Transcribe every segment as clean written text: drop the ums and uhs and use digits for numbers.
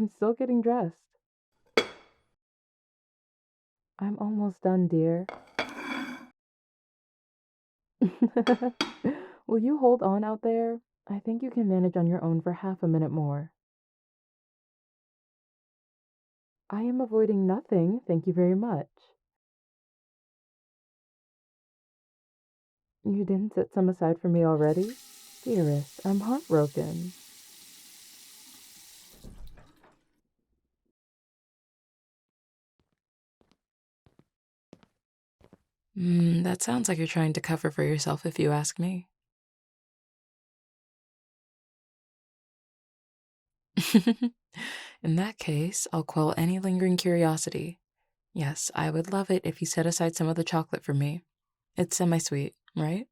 I'm still getting dressed. I'm almost done, dear. Will you hold on out there? I think you can manage on your own for half a minute more. I am avoiding nothing, thank you very much. You didn't set some aside for me already? Dearest, I'm heartbroken. That sounds like you're trying to cover for yourself if you ask me. In that case, I'll quell any lingering curiosity. Yes, I would love it if you set aside some of the chocolate for me. It's semi-sweet, right?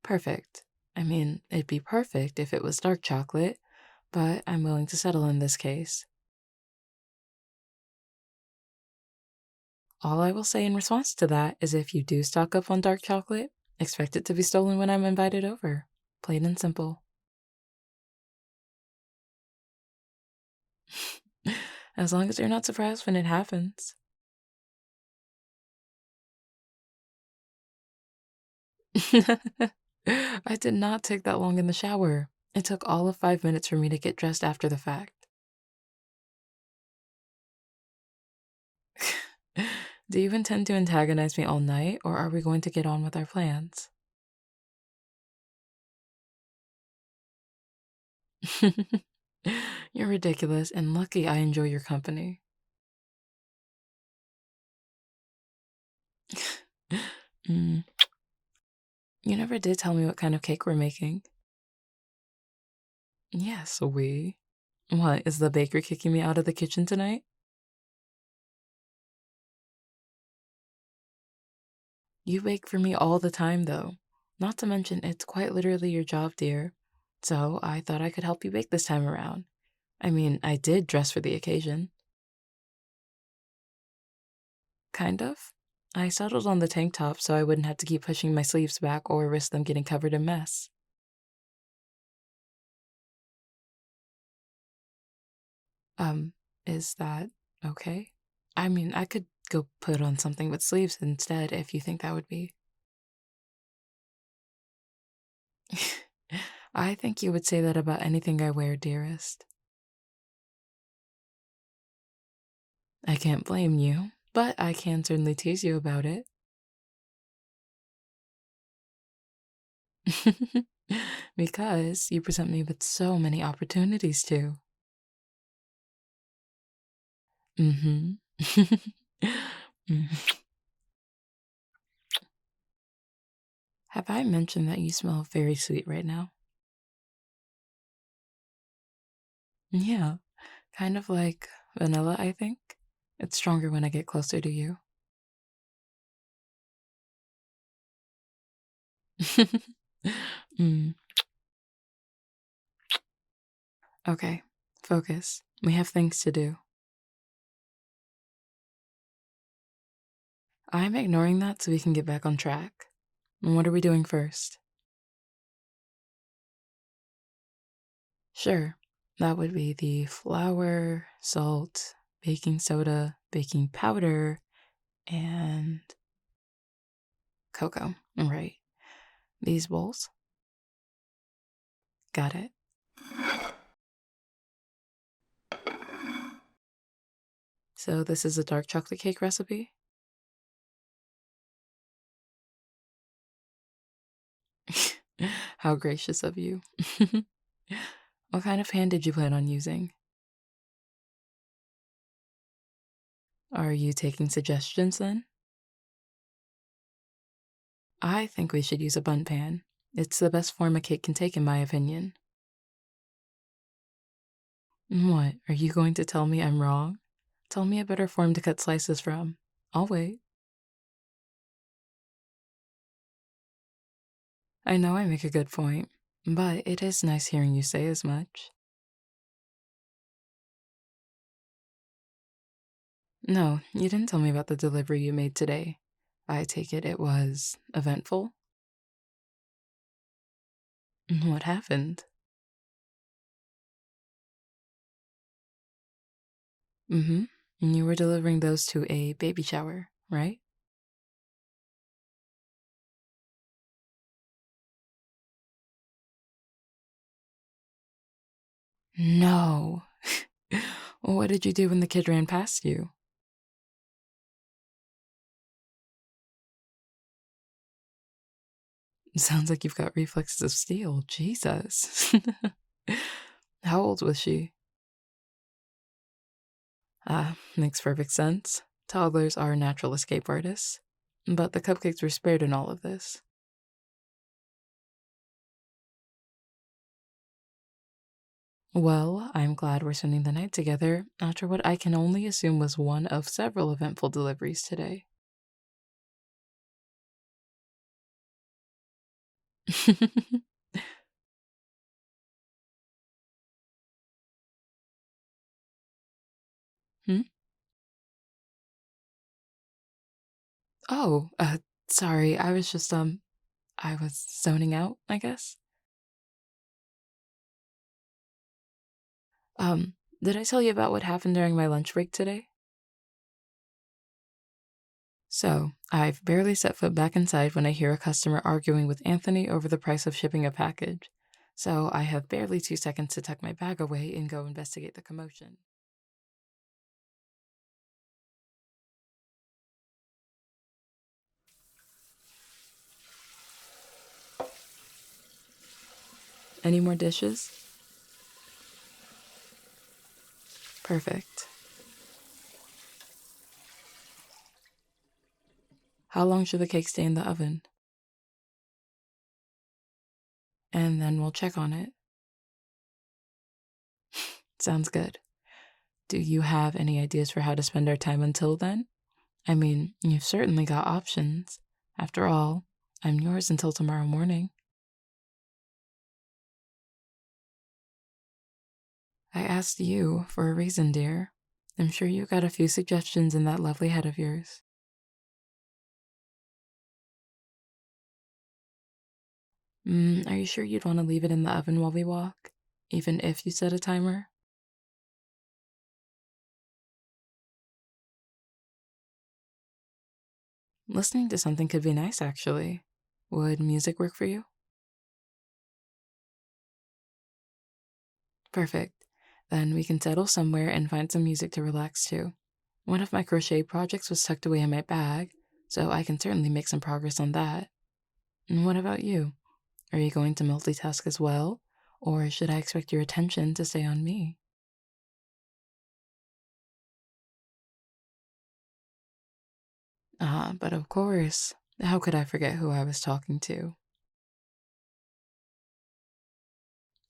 Perfect. I mean, it'd be perfect if it was dark chocolate, but I'm willing to settle in this case. All I will say in response to that is if you do stock up on dark chocolate, expect it to be stolen when I'm invited over. Plain and simple. As long as you're not surprised when it happens. I did not take that long in the shower. It took all of 5 minutes for me to get dressed after the fact. Do you intend to antagonize me all night, or are we going to get on with our plans? You're ridiculous and lucky I enjoy your company. Mm, you never did tell me what kind of cake we're making. Yes, we. What, is the baker kicking me out of the kitchen tonight? You bake for me all the time, though. Not to mention, it's quite literally your job, dear. So I thought I could help you bake this time around. I mean, I did dress for the occasion. Kind of. I settled on the tank top so I wouldn't have to keep pushing my sleeves back or risk them getting covered in mess. Um, is that okay? I mean, I could go put on something with sleeves instead if you think that would be. I think you would say that about anything I wear, dearest. I can't blame you, but I can certainly tease you about it. Because you present me with so many opportunities to. Mm-hmm. Mm. Have I mentioned that you smell very sweet right now? Yeah, kind of like vanilla, I think. It's stronger when I get closer to you. mm. Okay, focus. We have things to do. I'm ignoring that so we can get back on track. And what are we doing first? Sure, that would be the flour, salt, baking soda, baking powder, and cocoa. Right. These bowls? Got it. So, this is a dark chocolate cake recipe? How gracious of you. What kind of pan did you plan on using? Are you taking suggestions then? I think we should use a bun pan. It's the best form a cake can take, in my opinion. What? Are you going to tell me I'm wrong? Tell me a better form to cut slices from. I'll wait. I know I make a good point, but it is nice hearing you say as much. No, you didn't tell me about the delivery you made today. I take it was eventful? What happened? Mm-hmm. And you were delivering those to a baby shower, right? No. What did you do when the kid ran past you? Sounds like you've got reflexes of steel. Jesus. How old was she? Makes perfect sense. Toddlers are natural escape artists. But the cupcakes were spared in all of this. Well, I'm glad we're spending the night together after what I can only assume was one of several eventful deliveries today. Hmm? Oh, sorry. I was zoning out, I guess. Did I tell you about what happened during my lunch break today? So, I've barely set foot back inside when I hear a customer arguing with Anthony over the price of shipping a package. So, I have barely 2 seconds to tuck my bag away and go investigate the commotion. Any more dishes? Perfect. How long should the cake stay in the oven? And then we'll check on it. Sounds good. Do you have any ideas for how to spend our time until then? I mean, you've certainly got options. After all, I'm yours until tomorrow morning. I asked you for a reason, dear. I'm sure you got a few suggestions in that lovely head of yours. Are you sure you'd want to leave it in the oven while we walk? Even if you set a timer? Listening to something could be nice, actually. Would music work for you? Perfect. Then we can settle somewhere and find some music to relax to. One of my crochet projects was tucked away in my bag, so I can certainly make some progress on that. And what about you? Are you going to multitask as well? Or should I expect your attention to stay on me? But of course, how could I forget who I was talking to?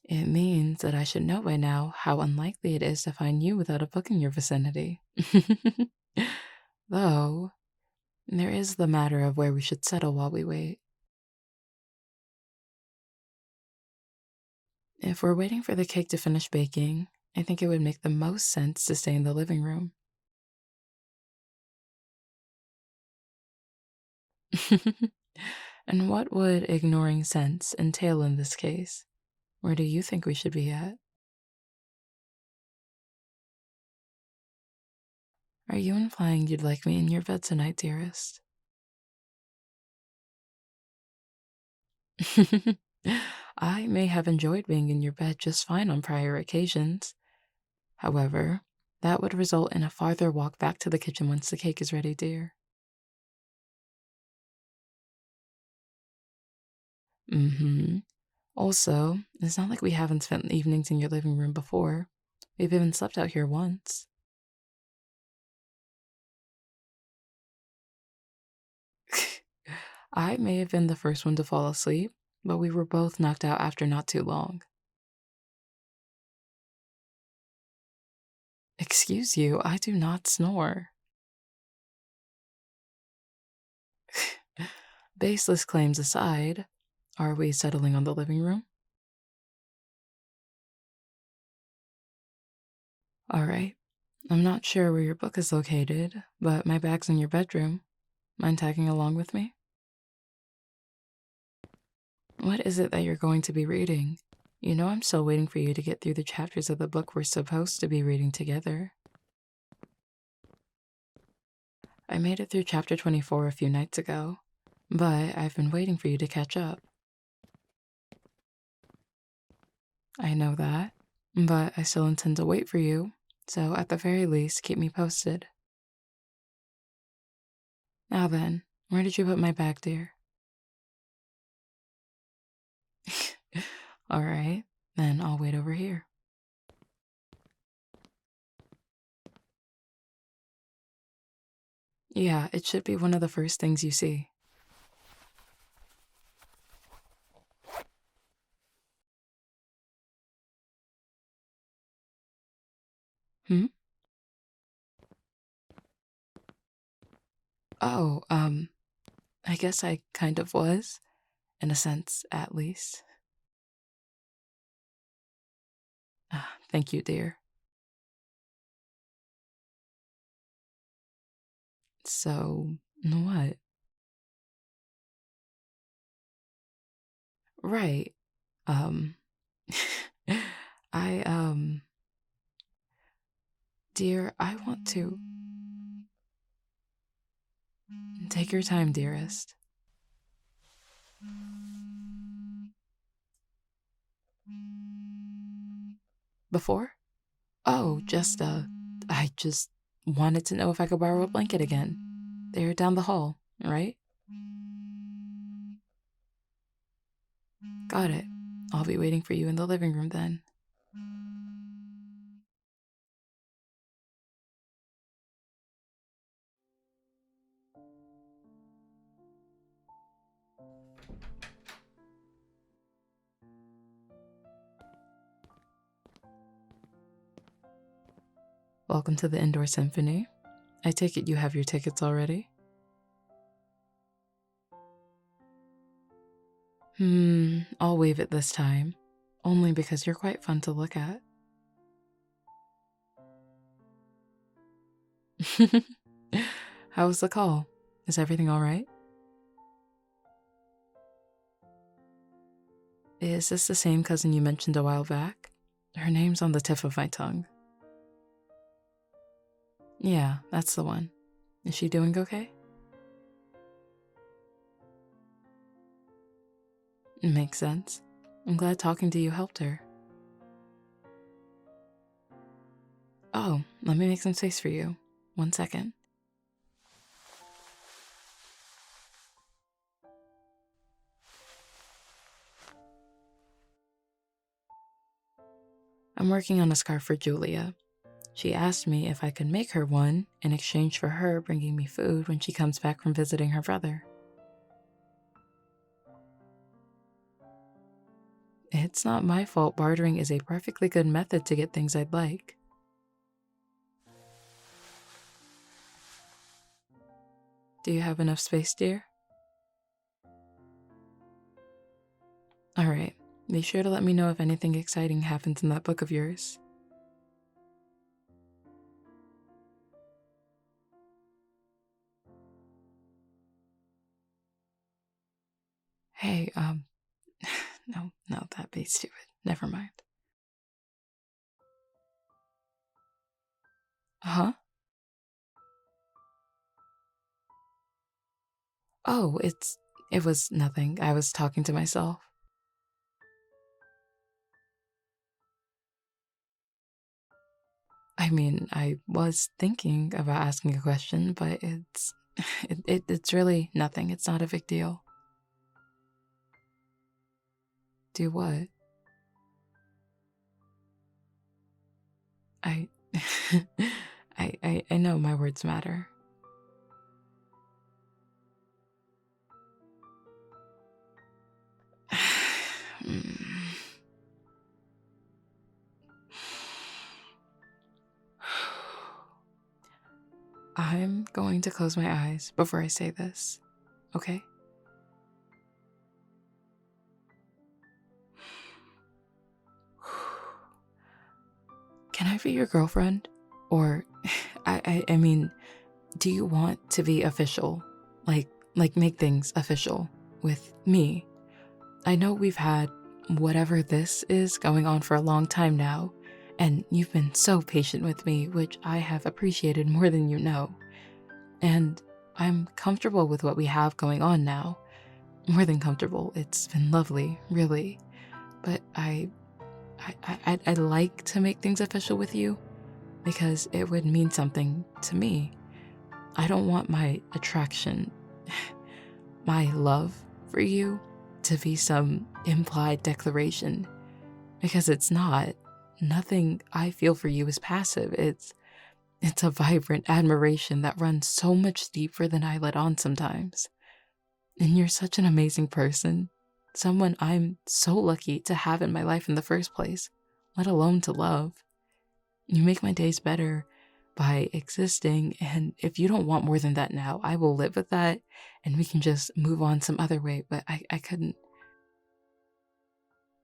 It means that I should know by now how unlikely it is to find you without a book in your vicinity. Though, there is the matter of where we should settle while we wait. If we're waiting for the cake to finish baking, I think it would make the most sense to stay in the living room. And what would ignoring sense entail in this case? Where do you think we should be at? Are you implying you'd like me in your bed tonight, dearest? I may have enjoyed being in your bed just fine on prior occasions. However, that would result in a farther walk back to the kitchen once the cake is ready, dear. Mm-hmm. Also, it's not like we haven't spent evenings in your living room before. We've even slept out here once. I may have been the first one to fall asleep, but we were both knocked out after not too long. Excuse you, I do not snore. Baseless claims aside, are we settling on the living room? All right. I'm not sure where your book is located, but my bag's in your bedroom. Mind tagging along with me? What is it that you're going to be reading? You know I'm still waiting for you to get through the chapters of the book we're supposed to be reading together. I made it through chapter 24 a few nights ago, but I've been waiting for you to catch up. I know that, but I still intend to wait for you, so at the very least, keep me posted. Now then, where did you put my bag, dear? All right, then I'll wait over here. Yeah, it should be one of the first things you see. Hmm? Oh, I guess I kind of was, in a sense, at least. Thank you, dear. So, what? Right. Um, I, dear, I want to. Take your time, dearest. Before? Oh, I just wanted to know if I could borrow a blanket again. They're down the hall, right? Got it. I'll be waiting for you in the living room then. Welcome to the Indoor Symphony. I take it you have your tickets already? I'll waive it this time. Only because you're quite fun to look at. How was the call? Is everything alright? Is this the same cousin you mentioned a while back? Her name's on the tip of my tongue. Yeah, that's the one. Is she doing okay? Makes sense. I'm glad talking to you helped her. Oh, let me make some space for you. 1 second. I'm working on a scarf for Julia. She asked me if I could make her one in exchange for her bringing me food when she comes back from visiting her brother. It's not my fault bartering is a perfectly good method to get things I'd like. Do you have enough space, dear? Alright, be sure to let me know if anything exciting happens in that book of yours. Hey, no, that'd be stupid. Never mind. Huh? Oh, it was nothing. I was talking to myself. I mean, I was thinking about asking a question, but it's really nothing. It's not a big deal. Do what? I I know my words matter. I'm going to close my eyes before I say this, okay? Can I be your girlfriend? Or, I mean, do you want to be official? Like make things official with me? I know we've had whatever this is going on for a long time now, and you've been so patient with me, which I have appreciated more than you know. And I'm comfortable with what we have going on now. More than comfortable. It's been lovely, really. But I'd like to make things official with you because it would mean something to me. I don't want my attraction, my love for you to be some implied declaration because it's not. Nothing I feel for you is passive. It's a vibrant admiration that runs so much deeper than I let on sometimes. And you're such an amazing person. Someone I'm so lucky to have in my life in the first place, let alone to love. You make my days better by existing, and if you don't want more than that now, I will live with that and we can just move on some other way, but I couldn't.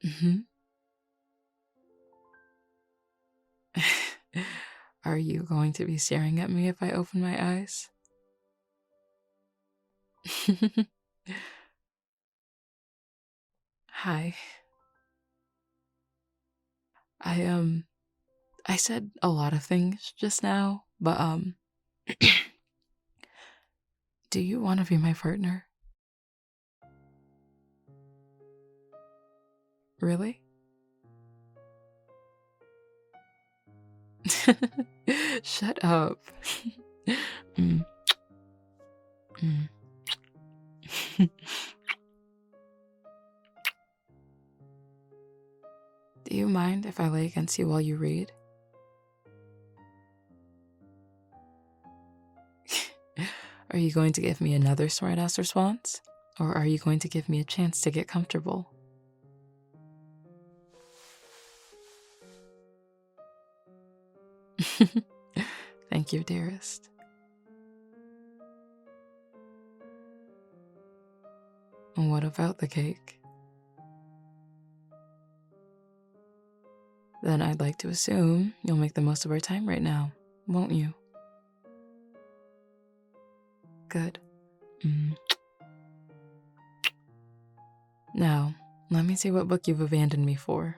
Hmm. Are you going to be staring at me if I open my eyes? Hi. I I said a lot of things just now, but do you want to be my partner? Really? Shut up. Mm, mm. Do you mind if I lay against you while you read? Are you going to give me another smart-ass response? Or are you going to give me a chance to get comfortable? Thank you, dearest. What about the cake? Then I'd like to assume you'll make the most of our time right now, won't you? Good. Mm. Now, let me see what book you've abandoned me for.